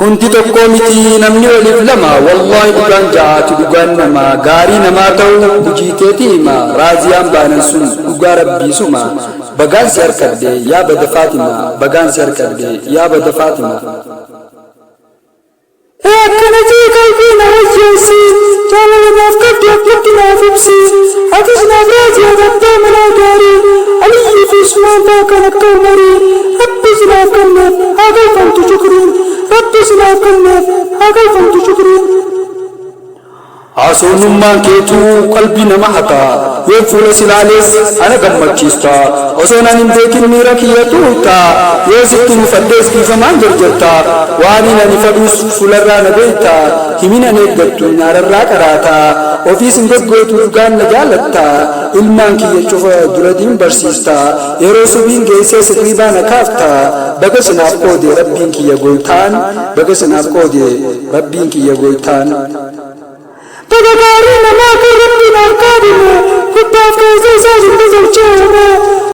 Hundi tokko miti namni waliif lama wallahi dhugaan jaatu dhugaan nama gaarii namaa ta'u hojii keetii hima raaziyaan baanan sun dhugaa rabbii suma bagaan si harkadde yaa bada Faatima bagaan si harkadde yaa bada Faatima. Akkana jee qalbii na wajjeessi jaalala naaf qabdu akkatti naaf ibsi atis naaf raaziyaa tattee manaa gaarii aliyyii fi Usmaan faa kan akka umarii rabbi sinaaf kenneef haa galfamtu shukriin rabbi sinaaf kenneef haa galfamtu shukriin. Haasa'ummaan keetuu qalbii nama hataa yoo fuula silaalees ana gammachiista osoo nan hin beekin miira kiyyatu taa yoo sitti mufaddees kiifamaan jarjarta waan ani fadhuus fuularraa na beekta himina eeggattu nyaararraa qaraata ofiis hin goggootu dhugaan na jaalatta ilmaan kiyya cufa duradiin barsiista yeroo subiin geessee sirriibaa na kaafta baga sinaaf qoode rabbiin kiyya gooytaan baga sinaaf qoode rabbiin kiyya gooytaan. Tagagaari namaa kan rabbiin harkaa dimu guddaaf keessa isaa